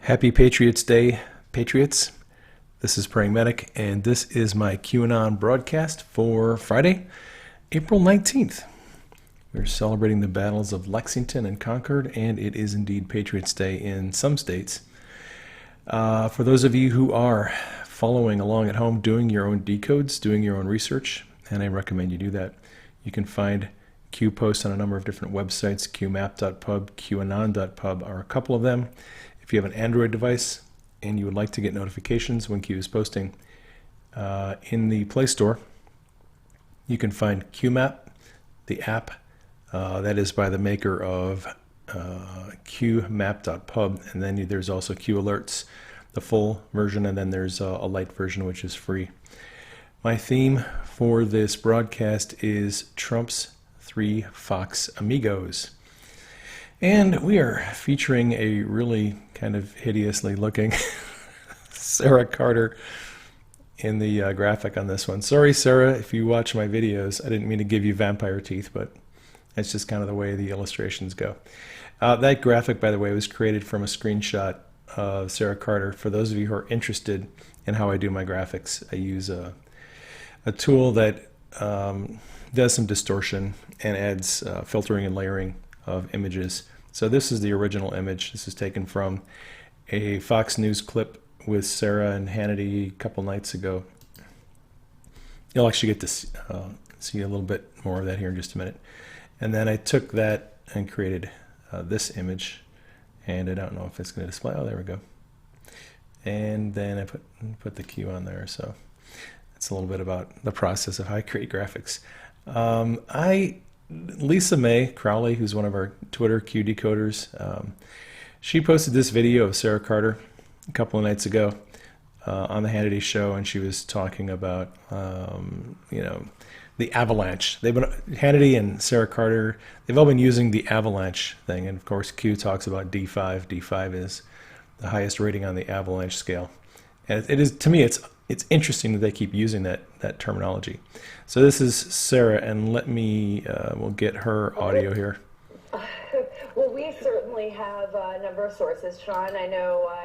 Happy Patriots Day, Patriots. This is Praying Medic, and this is my QAnon broadcast for Friday, April 19th. We're celebrating the battles of Lexington and Concord, and it is indeed Patriots Day in some states. For those of you who are following along at home, doing your own decodes, doing your own research, and I recommend you do that, you can find Q posts on a number of different websites. qmap.pub, qanon.pub are a couple of them. If you have an Android device and you would like to get notifications when Q is posting in the Play Store, you can find QMap, the app. That is by the maker of qmap.pub, and then there's also Q Alerts, the full version, and then there's a light version which is free. My theme for this broadcast is Trump's 3 Fox Amigos. And we are featuring a really kind of hideously looking Sara Carter in the graphic on this one. Sorry, Sara, if you watch my videos. I didn't mean to give you vampire teeth, but it's just kind of the way the illustrations go. That graphic, by the way, was created from a screenshot of Sara Carter. For those of you who are interested in how I do my graphics, I use a tool that does some distortion and adds filtering and layering of images. So this is the original image. This is taken from a Fox News clip with Sean Hannity a couple nights ago. You'll actually get to see a little bit more of that here in just a minute. And then I took that and created this image, and I don't know if it's going to display. Oh, there we go. And then I put the Q on there. So it's a little bit about the process of how I create graphics. Lisa Mae Crowley, who's one of our Twitter Q decoders, she posted this video of Sara Carter a couple of nights ago on the Hannity show, and she was talking about the avalanche. Hannity and Sara Carter, they've all been using the avalanche thing, and of course Q talks about D5. D5 is the highest rating on the avalanche scale, and it is, to me, it's interesting that they keep using that terminology. So this is Sara, and let me we'll get her audio here. Well, we certainly have a number of sources, Sean. I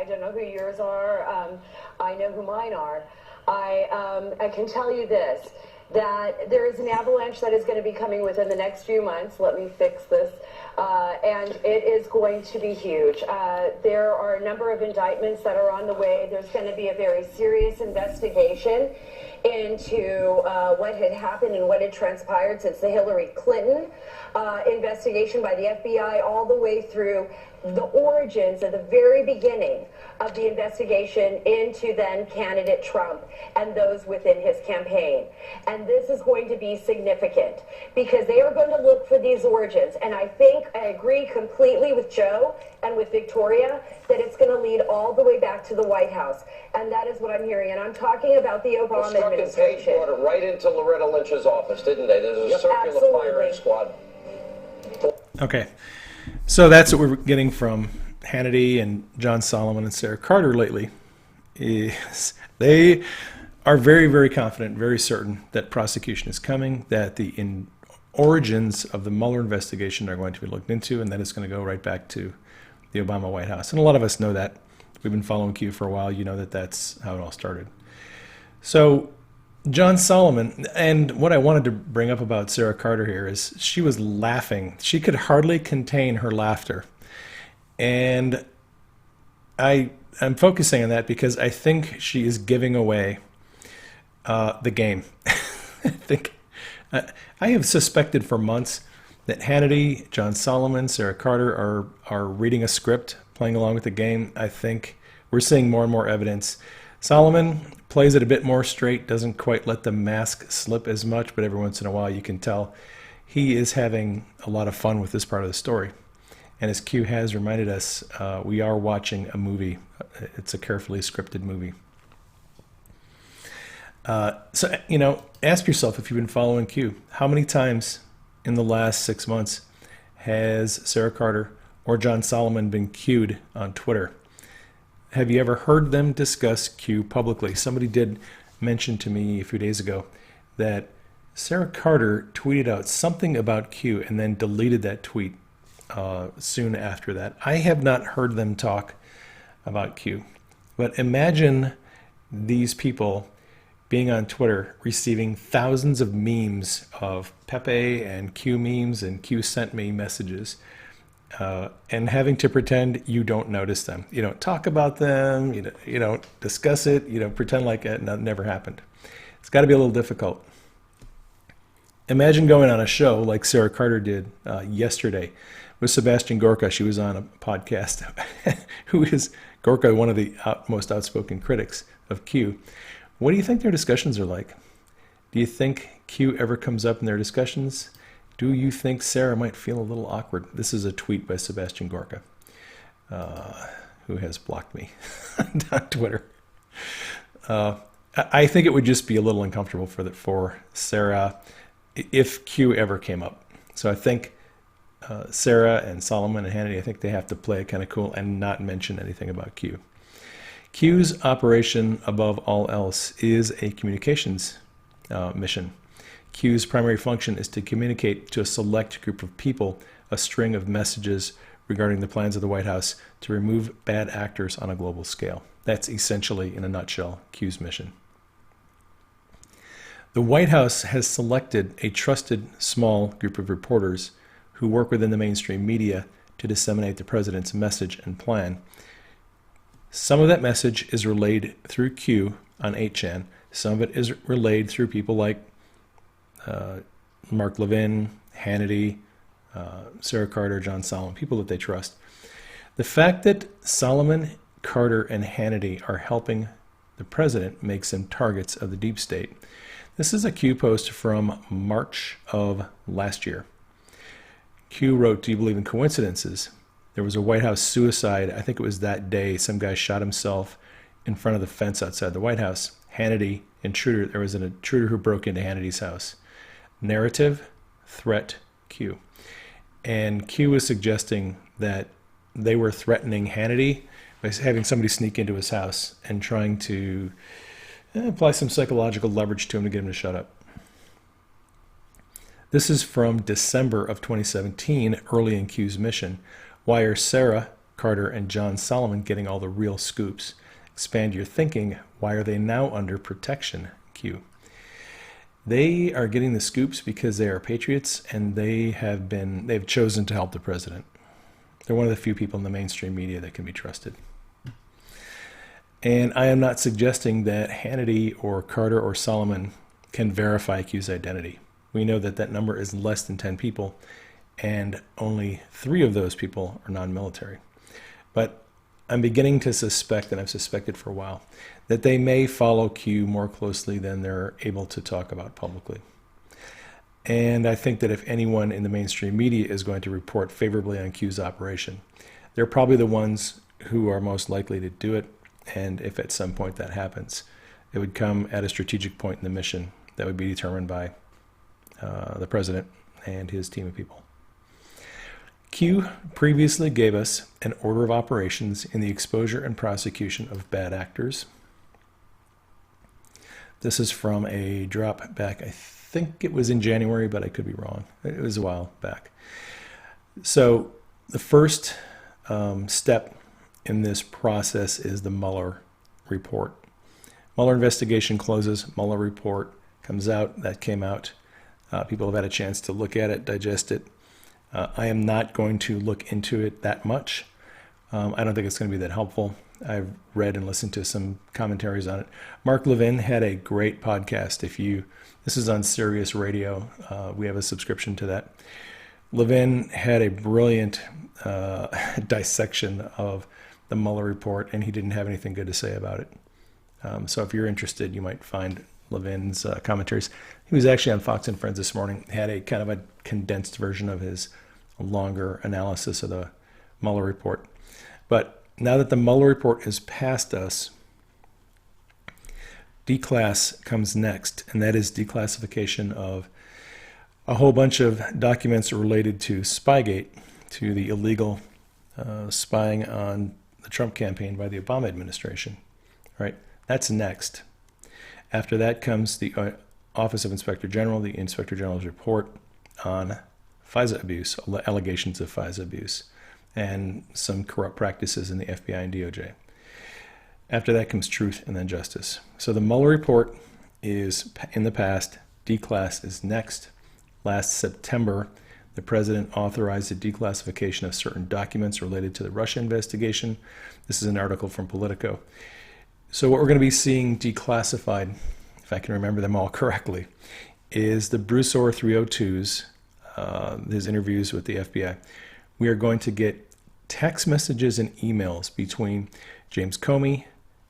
don't know who yours are. I know who mine are. I can tell you this, that there is an avalanche that is going to be coming within the next few months. Let me fix this. And it is going to be huge. There are a number of indictments that are on the way. There's going to be a very serious investigation into what had happened and what had transpired since the Hillary Clinton investigation by the FBI, all the way through the origins of the very beginning of the investigation into then candidate Trump and those within his campaign. And this is going to be significant because they are going to look for these origins. And I agree completely with Joe and with Victoria that it's going to lead all the way back to the White House. And that is what I'm hearing. And I'm talking about the Obama administration. They brought it right into Loretta Lynch's office, didn't they? There's a circular firing squad. Okay, so that's what we're getting from Hannity and John Solomon and Sara Carter lately. Is they are very, very confident, very certain that prosecution is coming, that the origins of the Mueller investigation are going to be looked into, and that it's going to go right back to the Obama White House. And a lot of us know that. We've been following Q for a while. You know that that's how it all started. So John Solomon, and what I wanted to bring up about Sara Carter here is she was laughing. She could hardly contain her laughter. And I'm focusing on that because I think she is giving away the game. I have suspected for months that Hannity, John Solomon, Sara Carter are reading a script, playing along with the game. I think we're seeing more and more evidence. Solomon plays it a bit more straight, doesn't quite let the mask slip as much, but every once in a while you can tell he is having a lot of fun with this part of the story. And as Q has reminded us, we are watching a movie. It's a carefully scripted movie. So, ask yourself, if you've been following Q, how many times in the last 6 months has Sara Carter or John Solomon been Q'd on Twitter? Have you ever heard them discuss Q publicly? Somebody did mention to me a few days ago that Sara Carter tweeted out something about Q and then deleted that tweet soon after that. I have not heard them talk about Q. But imagine these people being on Twitter, receiving thousands of memes of Pepe and Q memes and Q sent me messages, and having to pretend you don't notice them. You don't talk about them, you don't discuss it, you don't pretend like it never happened. It's got to be a little difficult. Imagine going on a show like Sara Carter did yesterday with Sebastian Gorka. She was on a podcast. Who is Gorka, one of the most outspoken critics of Q. What do you think their discussions are like? Do you think Q ever comes up in their discussions? Do you think Sarah might feel a little awkward? This is a tweet by Sebastian Gorka, who has blocked me on Twitter. I think it would just be a little uncomfortable for Sarah if Q ever came up. So I think Sarah and Solomon and Hannity, I think they have to play it kind of cool and not mention anything about Q. Q's operation, above all else, is a communications mission. Q's primary function is to communicate to a select group of people a string of messages regarding the plans of the White House to remove bad actors on a global scale. That's essentially, in a nutshell, Q's mission. The White House has selected a trusted small group of reporters who work within the mainstream media to disseminate the president's message and plan. Some of that message is relayed through Q on 8chan. Some of it is relayed through people like Mark Levin, Hannity, Sara Carter, John Solomon, people that they trust. The fact that Solomon, Carter, and Hannity are helping the president makes them targets of the deep state. This is a Q post from March of last year. Q wrote, "Do you believe in coincidences? There was a White House suicide. I think it was that day. Some guy shot himself in front of the fence outside the White House. Hannity, intruder. There was an intruder who broke into Hannity's house. Narrative, threat, Q." And Q was suggesting that they were threatening Hannity by having somebody sneak into his house and trying to apply some psychological leverage to him to get him to shut up. This is from December of 2017, early in Q's mission. Why are Sara Carter and John Solomon getting all the real scoops? Expand your thinking. Why are they now under protection, Q? They are getting the scoops because they are patriots and they've chosen to help the president. They're one of the few people in the mainstream media that can be trusted. And I am not suggesting that Hannity or Carter or Solomon can verify Q's identity. We know that that number is less than 10 people, and only 3 of those people are non-military. But I'm beginning to suspect, and I've suspected for a while, that they may follow Q more closely than they're able to talk about publicly. And I think that if anyone in the mainstream media is going to report favorably on Q's operation, they're probably the ones who are most likely to do it. And if at some point that happens, it would come at a strategic point in the mission that would be determined by the president and his team of people. Q previously gave us an order of operations in the exposure and prosecution of bad actors. This is from a drop back, I think it was in January, but I could be wrong. It was a while back. So the first step in this process is the Mueller report. Mueller investigation closes, Mueller report comes out, that came out. People have had a chance to look at it, digest it. I am not going to look into it that much. I don't think it's going to be that helpful. I've read and listened to some commentaries on it. Mark Levin had a great podcast. This is on Sirius Radio. We have a subscription to that. Levin had a brilliant dissection of the Mueller report, and he didn't have anything good to say about it. So if you're interested, you might find Levin's commentaries. He was actually on Fox and Friends this morning. He had a kind of a condensed version of his longer analysis of the Mueller report. But now that the Mueller report is past us, declass comes next, and that is declassification of a whole bunch of documents related to Spygate, to the illegal spying on the Trump campaign by the Obama administration. Right? That's next. After that comes the Office of Inspector General, the Inspector General's report on FISA abuse, allegations of FISA abuse, and some corrupt practices in the FBI and DOJ. After that comes truth and then justice. So the Mueller report is in the past. Declass is next. Last September, the president authorized the declassification of certain documents related to the Russia investigation. This is an article from Politico. So what we're going to be seeing declassified, if I can remember them all correctly, is the Bruce Orr 302s, his interviews with the FBI. We are going to get text messages and emails between James Comey,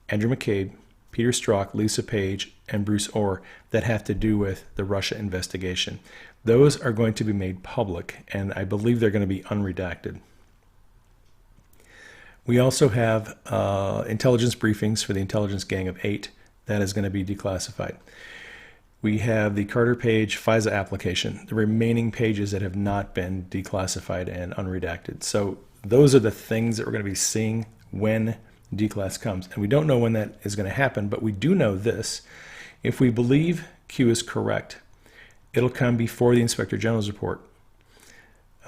Andrew McCabe, Peter Strzok, Lisa Page, and Bruce Orr that have to do with the Russia investigation. Those are going to be made public, and I believe they're going to be unredacted. We also have intelligence briefings for the intelligence gang of 8. That is going to be declassified. We have the Carter Page FISA application, the remaining pages that have not been declassified and unredacted. So those are the things that we're going to be seeing when declass comes. And we don't know when that is going to happen, but we do know this. If we believe Q is correct, it'll come before the Inspector General's report.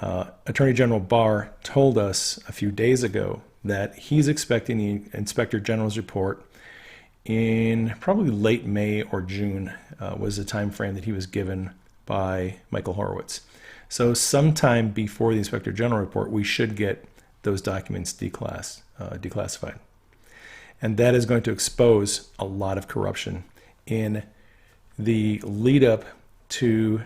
Attorney General Barr told us a few days ago that he's expecting the Inspector General's report in probably late May or June was the time frame that he was given by Michael Horowitz. So sometime before the Inspector General report, we should get those documents declassified. And that is going to expose a lot of corruption in the lead up to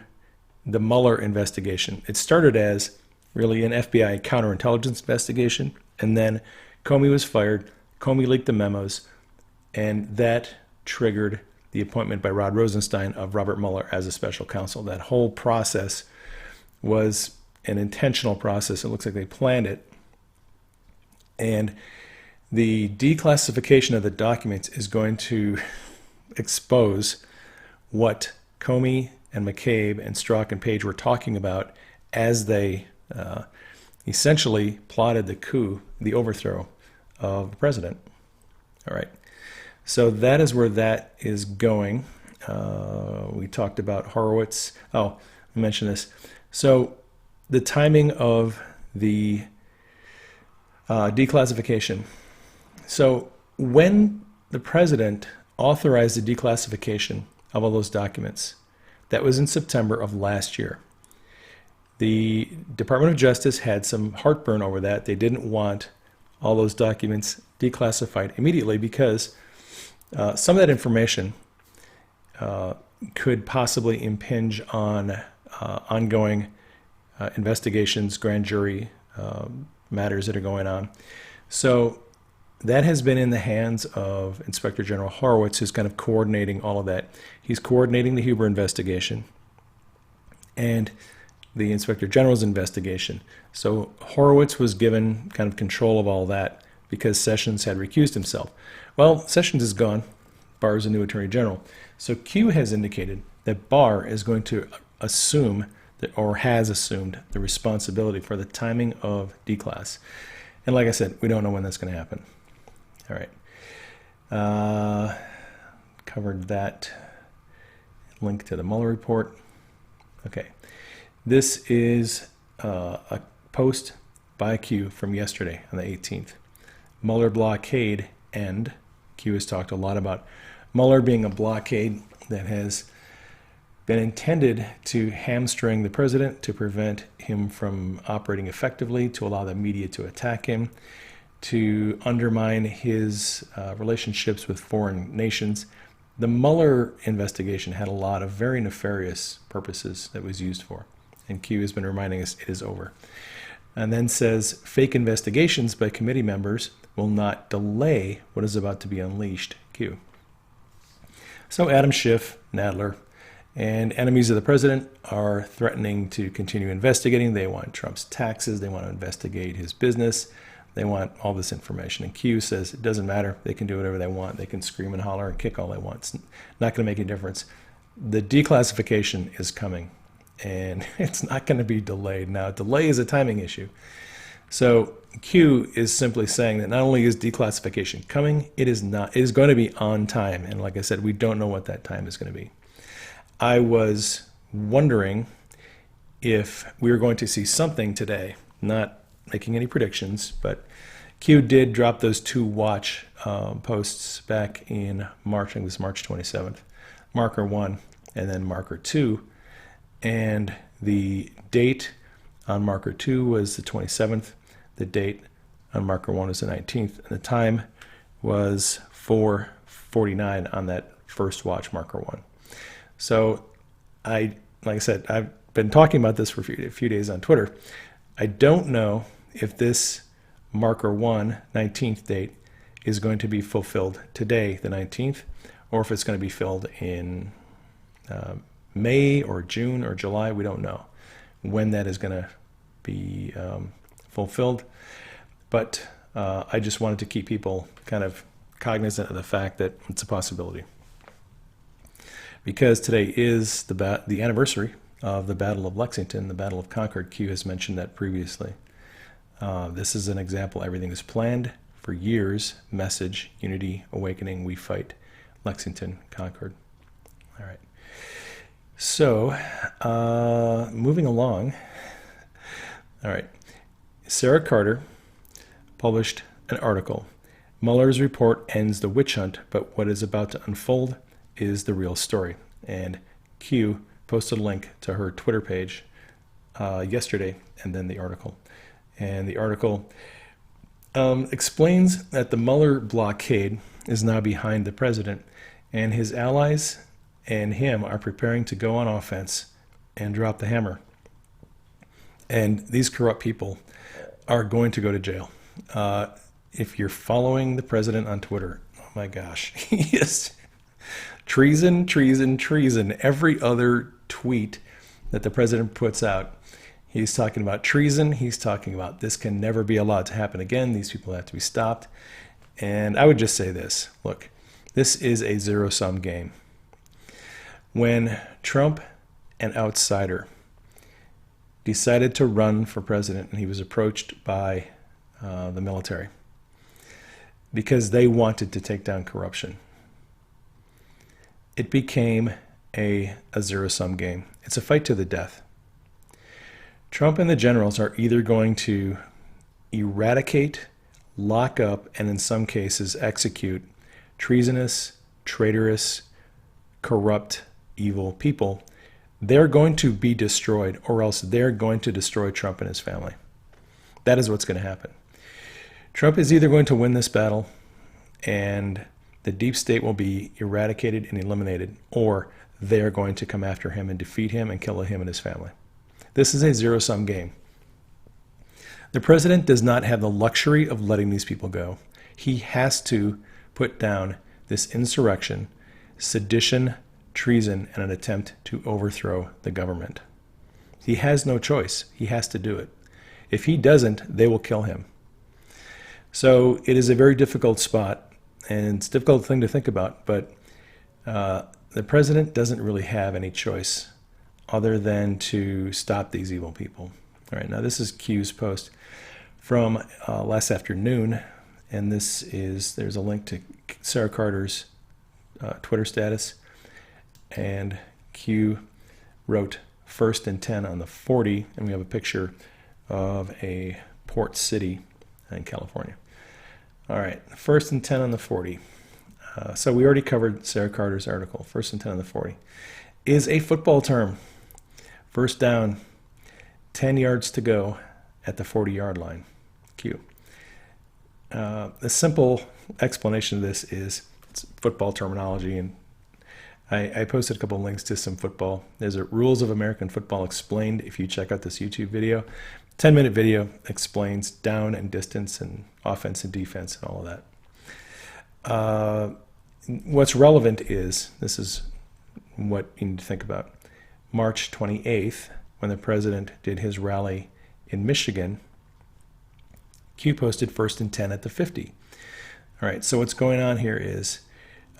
the Mueller investigation. It started as really an FBI counterintelligence investigation, and then Comey was fired, Comey leaked the memos, and that triggered the appointment by Rod Rosenstein of Robert Mueller as a special counsel. That whole process was an intentional process. It looks like they planned it. And the declassification of the documents is going to expose what Comey and McCabe and Strzok and Page were talking about as they essentially plotted the coup, the overthrow of the president. All right. So that is where that is going. We talked about Horowitz. Oh, I mentioned this. So the timing of the declassification. So when the president authorized the declassification of all those documents, that was in September of last year. The Department of Justice had some heartburn over that. They didn't want all those documents declassified immediately because some of that information could possibly impinge on ongoing investigations, grand jury matters that are going on. So that has been in the hands of Inspector General Horowitz, who's kind of coordinating all of that. He's coordinating the Huber investigation and the Inspector General's investigation. So Horowitz was given kind of control of all that because Sessions had recused himself. Well, Sessions is gone. Barr is a new Attorney General. So Q has indicated that Barr is going to assume that, or has assumed, the responsibility for the timing of declass. And like I said, we don't know when that's going to happen. All right. Covered that. Link to the Mueller report. Okay. This is a post by Q from yesterday on the 18th. Mueller blockade end. Q has talked a lot about Mueller being a blockade that has been intended to hamstring the president, to prevent him from operating effectively, to allow the media to attack him, to undermine his relationships with foreign nations. The Mueller investigation had a lot of very nefarious purposes that it was used for. And Q has been reminding us it is over. And then says fake investigations by committee members will not delay what is about to be unleashed. Q. So Adam Schiff, Nadler, and enemies of the president are threatening to continue investigating. They want Trump's taxes. They want to investigate his business. They want all this information. And Q says it doesn't matter. They can do whatever they want. They can scream and holler and kick all they want. It's not going to make any difference. The declassification is coming, and it's not going to be delayed. Now, delay is a timing issue. So Q is simply saying that not only is declassification coming, it is going to be on time. And like I said, we don't know what that time is going to be. I was wondering if we were going to see something today, not making any predictions, but Q did drop those 2 watch posts back in March, I think it was March 27th, marker 1 and then marker 2. And the date on marker 2 was the 27th. The date on marker 1 was the 19th. And the time was 4:49 on that first watch, marker 1. So like I said, I've been talking about this for a few days on Twitter. I don't know if this marker 1, 19th date, is going to be fulfilled today, the 19th, or if it's going to be filled in May or June or July. We don't know when that is going to be fulfilled. But I just wanted to keep people kind of cognizant of the fact that it's a possibility. Because today is the anniversary of the Battle of Lexington, the Battle of Concord. Q has mentioned that previously. This is an example. Everything is planned for years. Message, unity, awakening, we fight. Lexington, Concord. All right. So, moving along. All right. Sara Carter published an article. Mueller's report ends the witch hunt, but what is about to unfold is the real story. And Q posted a link to her Twitter page yesterday, and then the article. And the article explains that the Mueller blockade is now behind the president, and his allies and him are preparing to go on offense and drop the hammer. And these corrupt people are going to go to jail. If you're following the president on Twitter, oh my gosh, he is treason, treason, treason. Every other tweet that the president puts out, he's talking about treason. He's talking about this can never be allowed to happen again. These people have to be stopped. And I would just say this. Look, this is a zero-sum game. When Trump, an outsider, decided to run for president, and he was approached by the military because they wanted to take down corruption, it became a zero-sum game. It's a fight to the death. Trump and the generals are either going to eradicate, lock up, and in some cases execute treasonous, traitorous, corrupt, evil people. They're going to be destroyed, or else they're going to destroy Trump and his family. That is what's going to happen. Trump is either going to win this battle and the deep state will be eradicated and eliminated, or they're going to come after him and defeat him and kill him and his family. This is a zero-sum game. The president does not have the luxury of letting these people go. He has to put down this insurrection, sedition, treason, and an attempt to overthrow the government. He has no choice. He has to do it. If he doesn't, they will kill him. So it is a very difficult spot, and it's a difficult thing to think about, but the president doesn't really have any choice other than to stop these evil people. All right, now this is Q's post from last afternoon, and there's a link to Sara Carter's Twitter status, and Q wrote 1st and 10 on the 40, and we have a picture of a port city in California. All right, 1st and 10 on the 40. So we already covered Sara Carter's article. 1st and 10 on the 40 is a football term. First down, 10 yards to go at the 40-yard line. Q. The simple explanation of this is it's football terminology, and I posted a couple of links to some football. There's a Rules of American Football Explained. If you check out this YouTube video, 10-minute video explains down and distance and offense and defense and all of that. What's relevant is, this is what you need to think about. March 28th, when the president did his rally in Michigan, Q posted 1st and 10 at the 50. All right, so what's going on here is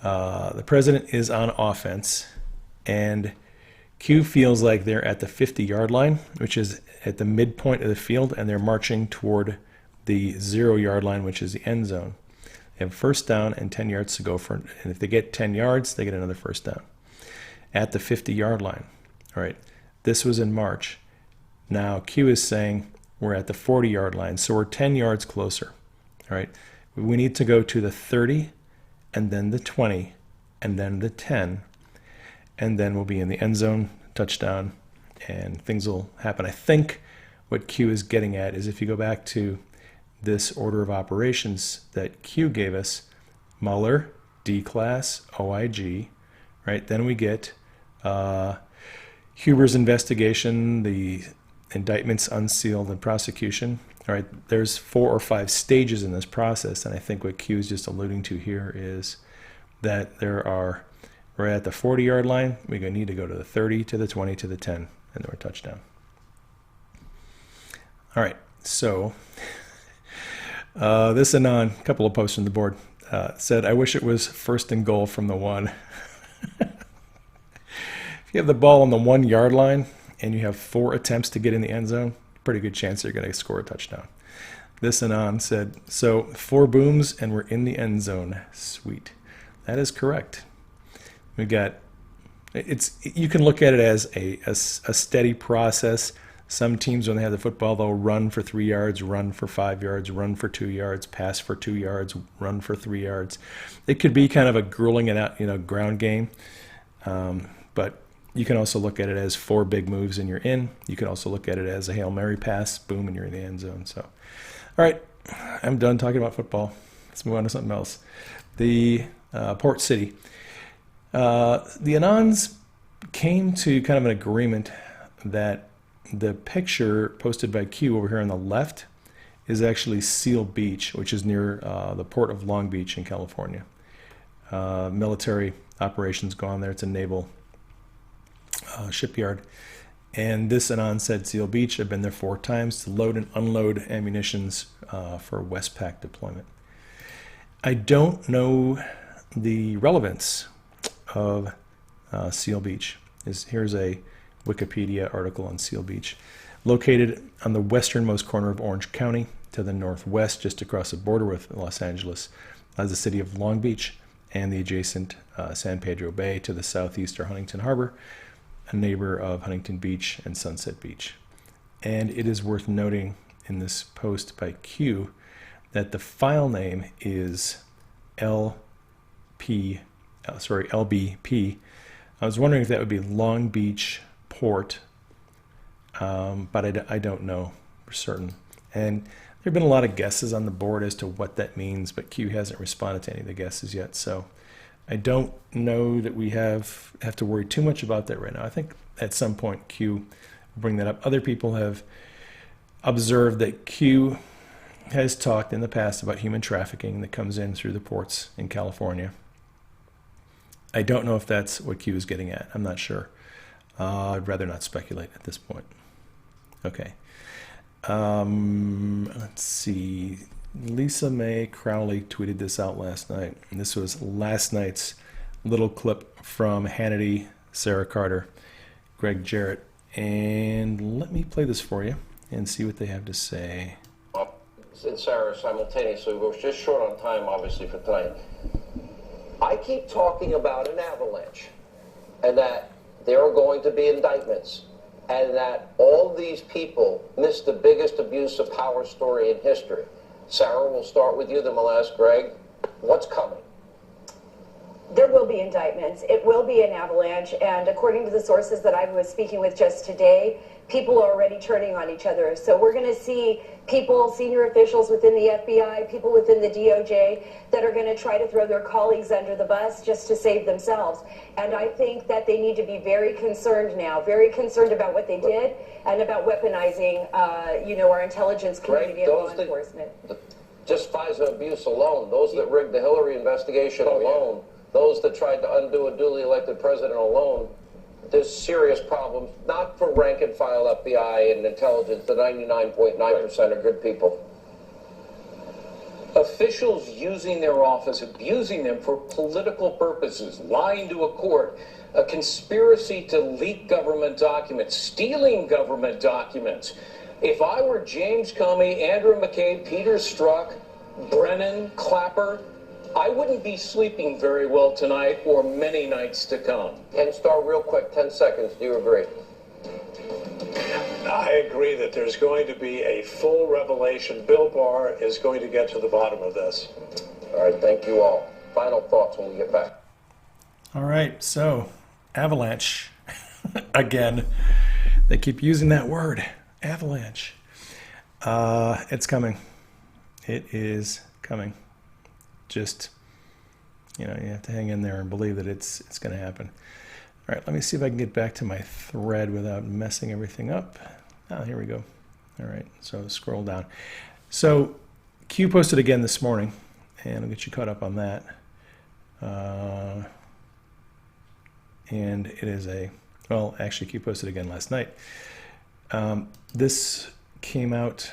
the president is on offense, and Q feels like they're at the 50-yard line, which is at the midpoint of the field, and they're marching toward the 0-yard line, which is the end zone. They have first down and 10 yards to go for, and if they get 10 yards, they get another first down at the 50-yard line. All right, this was in March. Now Q is saying we're at the 40-yard line, so we're 10 yards closer. All right, We need to go to the 30, and then the 20, and then the 10, and then we'll be in the end zone, touchdown, and things will happen. I think what Q is getting at is if you go back to this order of operations that Q gave us, Mueller, D-class, OIG, right? Then we get Huber's investigation, the indictments unsealed, and prosecution. All right, there's 4 or 5 stages in this process, and I think what Q is just alluding to here is that we're at the 40-yard line, we need to go to the 30, to the 20, to the 10, and then we're touchdown. All right, so this Anon, a couple of posts on the board, said, I wish it was 1st and goal from the 1. If you have the ball on the 1-yard line and you have 4 attempts to get in the end zone, pretty good chance you're going to score a touchdown. This Anon said, so 4 booms and we're in the end zone. Sweet. That is correct. We got, you can look at it as a steady process. Some teams, when they have the football, they'll run for 3 yards, run for 5 yards, run for 2 yards, pass for 2 yards, run for 3 yards. It could be kind of a grueling and out, ground game. But you can also look at it as 4 big moves and you're in. You can also look at it as a Hail Mary pass, boom, and you're in the end zone. So, all right, I'm done talking about football. Let's move on to something else. The Port City. The Anons came to kind of an agreement that the picture posted by Q over here on the left is actually Seal Beach, which is near the port of Long Beach in California. Military operations go on there. It's a naval shipyard. And this Anon said Seal Beach. I've been there 4 times to load and unload ammunitions for Westpac deployment. I don't know the relevance of Seal Beach. Here's a Wikipedia article on Seal Beach. Located on the westernmost corner of Orange County to the northwest, just across the border with Los Angeles, as the city of Long Beach and the adjacent San Pedro Bay. To the southeast are Huntington Harbor, a neighbor of Huntington Beach and Sunset Beach. And it is worth noting in this post by Q that the file name is LBP. I was wondering if that would be Long Beach Port, but I don't know for certain. And there have been a lot of guesses on the board as to what that means, but Q hasn't responded to any of the guesses yet. So I don't know that we have to worry too much about that right now. I think at some point Q will bring that up. Other people have observed that Q has talked in the past about human trafficking that comes in through the ports in California. I don't know if that's what Q is getting at. I'm not sure. I'd rather not speculate at this point. Okay. Let's see. Lisa Mae Crowley tweeted this out last night. And this was last night's little clip from Hannity, Sara Carter, Greg Jarrett. And let me play this for you and see what they have to say. And Sarah simultaneously. We're just short on time, obviously, for tonight. I keep talking about an avalanche and that there are going to be indictments and that all these people missed the biggest abuse of power story in history. Sarah, we'll start with you, then we'll ask Greg. What's coming? There will be indictments. It will be an avalanche, and according to the sources that I was speaking with just today, people are already turning on each other. So we're going to see people, senior officials within the FBI, people within the DOJ, that are going to try to throw their colleagues under the bus just to save themselves. And I think that they need to be very concerned now, very concerned about what they did and about weaponizing, our intelligence community and law enforcement. Just FISA abuse alone, those that rigged the Hillary investigation alone, those that tried to undo a duly elected president alone, there's serious problems, not for rank and file FBI and intelligence. The 99.9% are good people. Officials using their office, abusing them for political purposes, lying to a court, a conspiracy to leak government documents, stealing government documents. If I were James Comey, Andrew McCabe, Peter Strzok, Brennan, Clapper, I wouldn't be sleeping very well tonight or many nights to come. Ken Starr, real quick, 10 seconds. Do you agree? I agree that there's going to be a full revelation. Bill Barr is going to get to the bottom of this. All right, thank you all. Final thoughts when we get back. All right, so avalanche. Again, they keep using that word, avalanche. It's coming. It is coming. Just, you have to hang in there and believe that it's going to happen. All right, let me see if I can get back to my thread without messing everything up. Here we go. All right, so scroll down. So Q posted again this morning, and I'll get you caught up on that. And it is actually Q posted again last night. This came out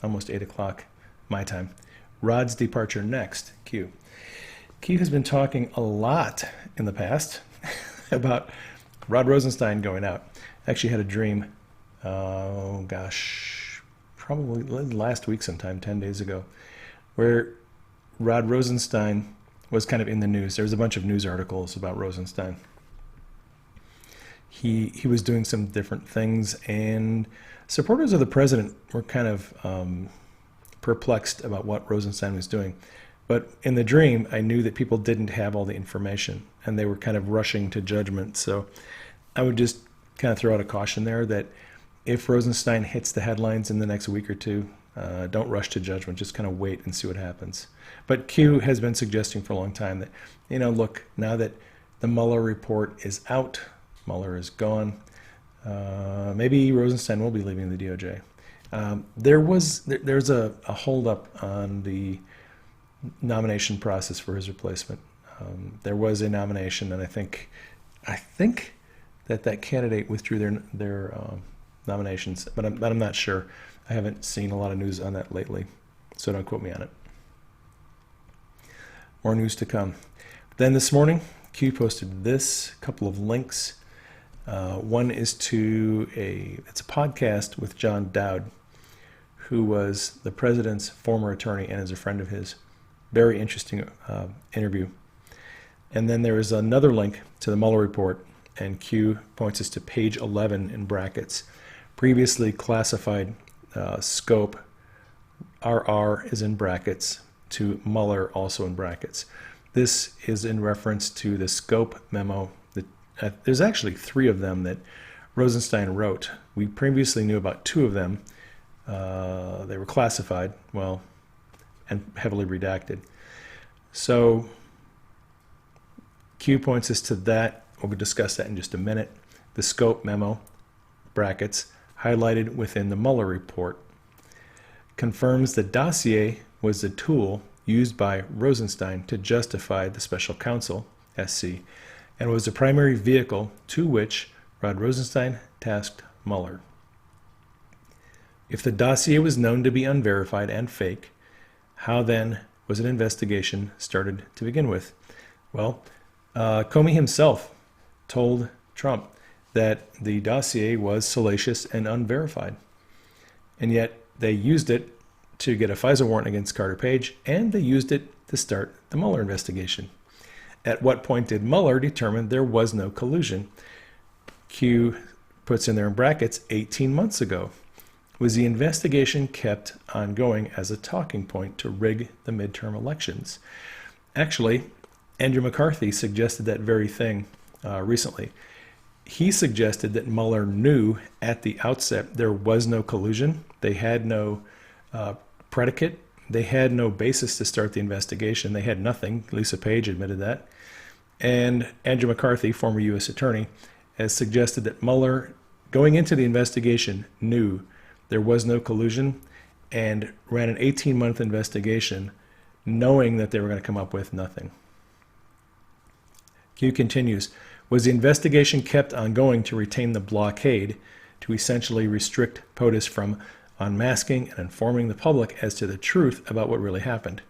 almost 8 o'clock my time. Rod's departure next, Q. Q has been talking a lot in the past about Rod Rosenstein going out. Actually had a dream, probably last week sometime, 10 days ago, where Rod Rosenstein was kind of in the news. There was a bunch of news articles about Rosenstein. He was doing some different things, and supporters of the president were kind of perplexed about what Rosenstein was doing. But in the dream, I knew that people didn't have all the information, and they were kind of rushing to judgment. So I would just kind of throw out a caution there that if Rosenstein hits the headlines in the next week or two, don't rush to judgment. Just kind of wait and see what happens. But Q has been suggesting for a long time that, look, now that the Mueller report is out, Mueller is gone, maybe Rosenstein will be leaving the DOJ. There's a holdup on the nomination process for his replacement. There was a nomination, and I think that candidate withdrew their nominations, but I'm not sure. I haven't seen a lot of news on that lately, so don't quote me on it. More news to come. Then this morning, Q posted this couple of links. One is to it's a podcast with John Dowd, who was the president's former attorney and is a friend of his. Very interesting interview. And then there is another link to the Mueller report, and Q points us to page 11 in brackets. Previously classified scope, RR is in brackets, to Mueller also in brackets. This is in reference to the scope memo. There's actually 3 of them that Rosenstein wrote. We previously knew about 2 of them. They were classified, and heavily redacted. So Q points us to that. We'll discuss that in just a minute. The scope memo, brackets, highlighted within the Mueller report, confirms the dossier was the tool used by Rosenstein to justify the special counsel, SC, and was the primary vehicle to which Rod Rosenstein tasked Mueller. If the dossier was known to be unverified and fake, how then was an investigation started to begin with? Well, Comey himself told Trump that the dossier was salacious and unverified. And yet they used it to get a FISA warrant against Carter Page, and they used it to start the Mueller investigation. At what point did Mueller determine there was no collusion? Q puts in there in brackets, 18 months ago. Was the investigation kept ongoing as a talking point to rig the midterm elections? Actually, Andrew McCarthy suggested that very thing recently. He suggested that Mueller knew at the outset there was no collusion. They had no predicate. They had no basis to start the investigation. They had nothing. Lisa Page admitted that. And Andrew McCarthy, former U.S. attorney, has suggested that Mueller, going into the investigation, knew there was no collusion and ran an 18-month investigation knowing that they were going to come up with nothing. Q continues, was the investigation kept ongoing to retain the blockade to essentially restrict POTUS from unmasking and informing the public as to the truth about what really happened?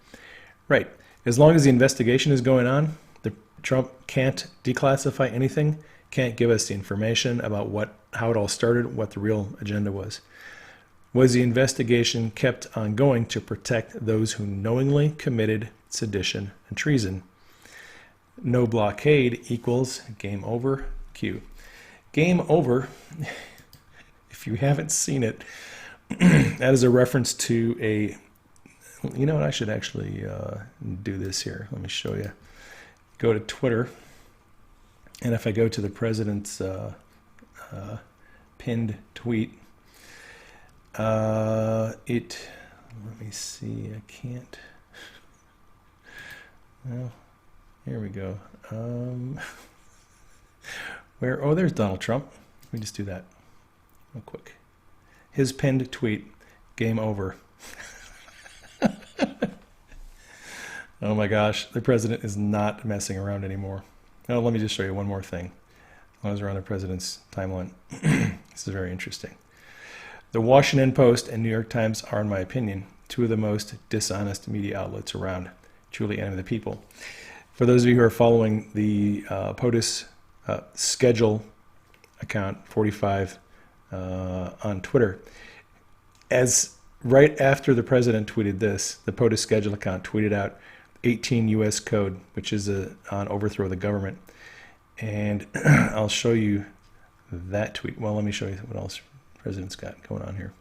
Right. As long as the investigation is going on, Trump can't declassify anything, can't give us the information about how it all started, what the real agenda was. Was the investigation kept ongoing to protect those who knowingly committed sedition and treason? No blockade equals game over. Q. Game over If you haven't seen it, that is a reference to a, you know what, I should actually do this here. Let me show you. Go to Twitter, and if I go to the president's pinned tweet, let me see, I can't, well, here we go. Oh, there's Donald Trump. Let me just do that real quick. His pinned tweet, game over. Oh my gosh, the president is not messing around anymore. Oh, let me just show you one more thing. While I was around the president's timeline. This is very interesting. The Washington Post and New York Times are, in my opinion, two of the most dishonest media outlets around. Truly enemy of the people. For those of you who are following the POTUS schedule account 45 on Twitter, as right after the president tweeted this, the POTUS schedule account tweeted out 18 U.S. code, which is on overthrow of the government. And I'll show you that tweet. Well, let me show you what else the president's got going on here.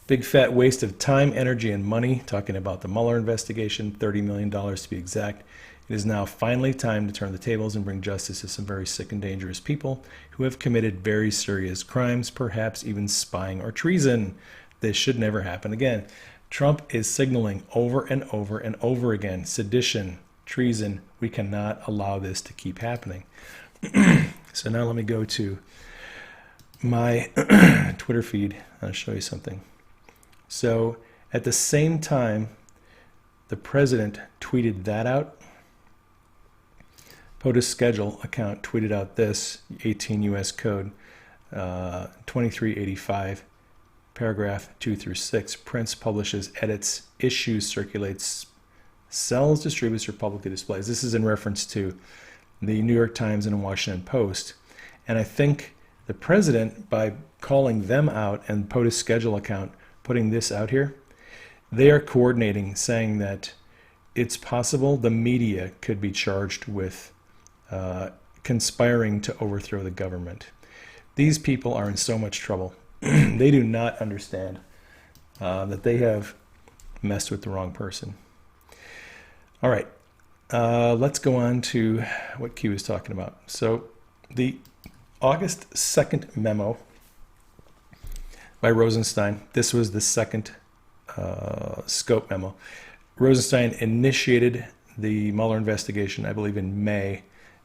Big fat waste of time, energy, and money, talking about the Mueller investigation, $30 million to be exact. It is now finally time to turn the tables and bring justice to some very sick and dangerous people who have committed very serious crimes, perhaps even spying or treason. This should never happen again. Trump is signaling over and over and over again, sedition, treason. We cannot allow this to keep happening. So now let me go to my Twitter feed. I'll show you something. So at the same time the president tweeted that out, POTUS schedule account tweeted out this 18 U.S. code 2385, paragraph 2 through 6. Prints, publishes, edits, issues, circulates, sells, distributes, or publicly displays. This is in reference to the New York Times and Washington Post. And I think the president, by calling them out and POTUS schedule account putting this out here, they are coordinating, saying that it's possible the media could be charged with conspiring to overthrow the government. These people are in so much trouble. They do not understand that they have messed with the wrong person. All right, let's go on to what Q is talking about. So the August 2nd memo by Rosenstein, this was the second scope memo. Rosenstein initiated the Mueller investigation, I believe, in May,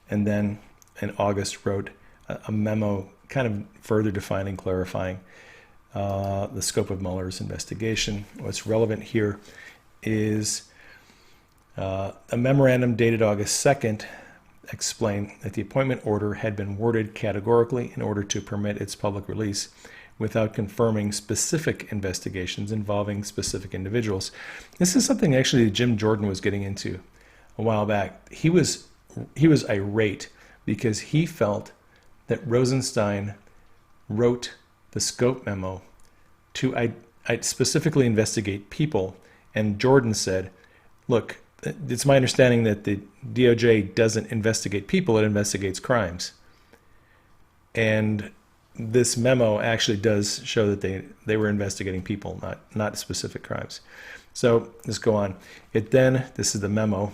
and then in August wrote a memo kind of further defining, clarifying the scope of Mueller's investigation. What's relevant here is a memorandum dated August 2nd explained that the appointment order had been worded categorically in order to permit its public release without confirming specific investigations involving specific individuals. This is something actually Jim Jordan was getting into a while back. He was irate because he felt that Rosenstein wrote the scope memo to specifically investigate people, and Jordan said, look, it's my understanding that the DOJ doesn't investigate people, it investigates crimes. And this memo actually does show that they were investigating people, not specific crimes. So let's go on. It then, this is the memo,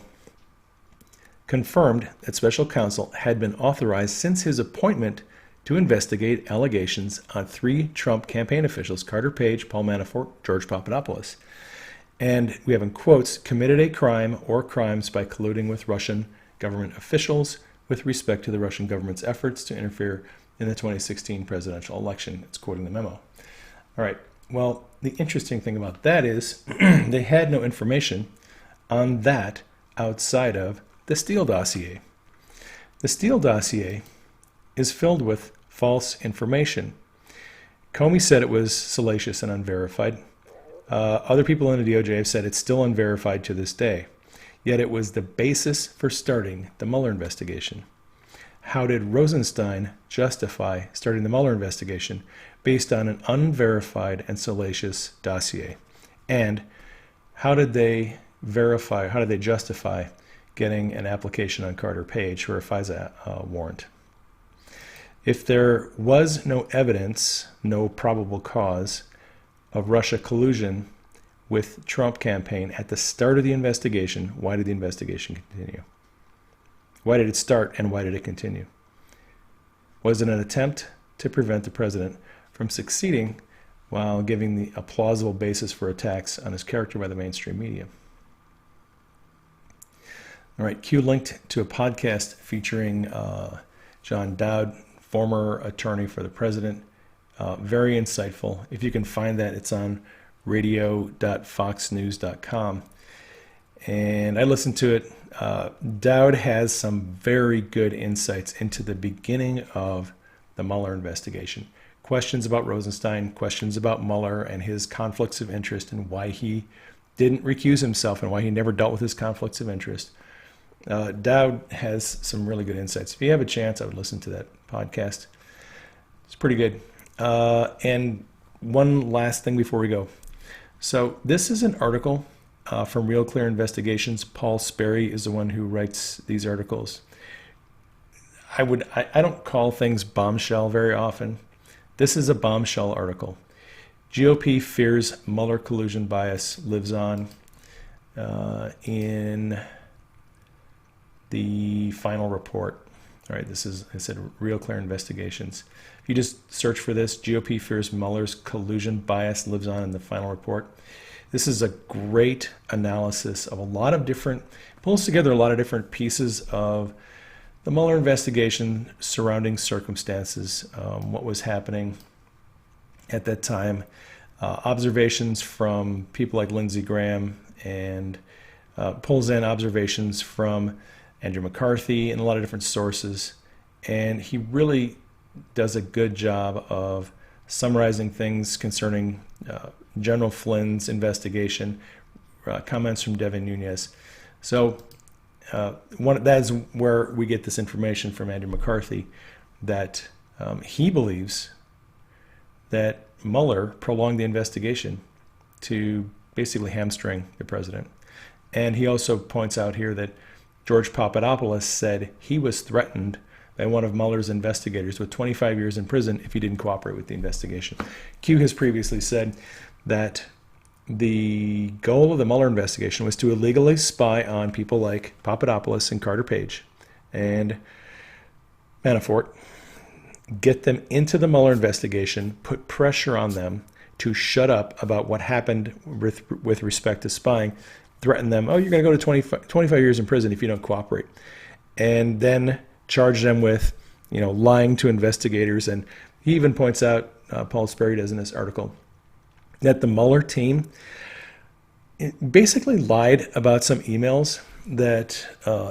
confirmed that special counsel had been authorized since his appointment to investigate allegations on 3 Trump campaign officials, Carter Page, Paul Manafort, George Papadopoulos. And we have in quotes, committed a crime or crimes by colluding with Russian government officials with respect to the Russian government's efforts to interfere in the 2016 presidential election. It's quoting the memo. All right. Well, the interesting thing about that is they had no information on that outside of the Steele dossier. The Steele dossier is filled with false information. Comey said it was salacious and unverified. Other people in the DOJ have said it's still unverified to this day. Yet it was the basis for starting the Mueller investigation. How did Rosenstein justify starting the Mueller investigation based on an unverified and salacious dossier? And how did they justify getting an application on Carter Page for a FISA warrant? If there was no evidence, no probable cause of Russia collusion with Trump campaign at the start of the investigation, why did the investigation continue? Why did it start and why did it continue? Was it an attempt to prevent the president from succeeding while giving a plausible basis for attacks on his character by the mainstream media? All right, Q linked to a podcast featuring John Dowd, former attorney for the president. Very insightful. If you can find that, it's on radio.foxnews.com. And I listened to it. Dowd has some very good insights into the beginning of the Mueller investigation. Questions about Rosenstein, questions about Mueller and his conflicts of interest and why he didn't recuse himself and why he never dealt with his conflicts of interest. Dowd has some really good insights. If you have a chance, I would listen to that podcast. It's pretty good. And one last thing before we go. So this is an article from Real Clear Investigations. Paul Sperry is the one who writes these articles. I don't call things bombshell very often. This is a bombshell article. GOP fears Mueller collusion bias lives on in the final report. All right, this is, I said, Real Clear Investigations. If you just search for this, GOP fears Mueller's collusion bias lives on in the final report. This is a great analysis of a lot of different, pulls together a lot of different pieces of the Mueller investigation, surrounding circumstances, what was happening at that time, observations from people like Lindsey Graham, and pulls in observations from Andrew McCarthy and a lot of different sources. And he really does a good job of summarizing things concerning General Flynn's investigation, comments from Devin Nunes. So that is where we get this information from Andrew McCarthy, that he believes that Mueller prolonged the investigation to basically hamstring the president. And he also points out here that George Papadopoulos said he was threatened by one of Mueller's investigators with 25 years in prison if he didn't cooperate with the investigation. Q has previously said that the goal of the Mueller investigation was to illegally spy on people like Papadopoulos and Carter Page and Manafort, get them into the Mueller investigation, put pressure on them to shut up about what happened with respect to spying, threaten them, oh, you're going to go to 25 years in prison if you don't cooperate, and then charge them with, lying to investigators. And he even points out, Paul Sperry does in this article, that the Mueller team basically lied about some emails that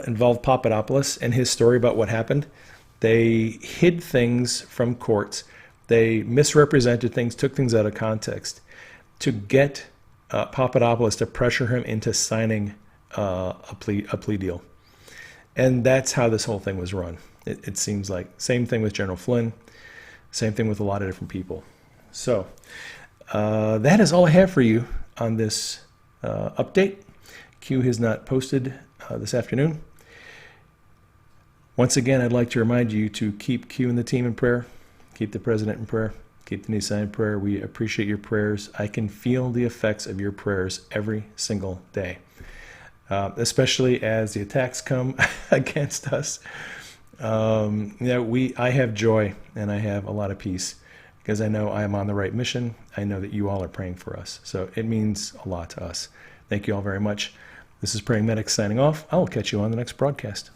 involved Papadopoulos and his story about what happened. They hid things from courts. They misrepresented things, took things out of context to get Papadopoulos to pressure him into signing a plea deal. And that's how this whole thing was run. It seems like same thing with General Flynn, same thing with a lot of different people. So that is all I have for you on this update. Q has not posted this afternoon. Once again, I'd like to remind you to keep Q and the team in prayer, keep the president in prayer, keep the Nissan in prayer. We appreciate your prayers. I can feel the effects of your prayers every single day, especially as the attacks come against us. I have joy and I have a lot of peace because I know I am on the right mission. I know that you all are praying for us. So it means a lot to us. Thank you all very much. This is Praying Medic signing off. I will catch you on the next broadcast.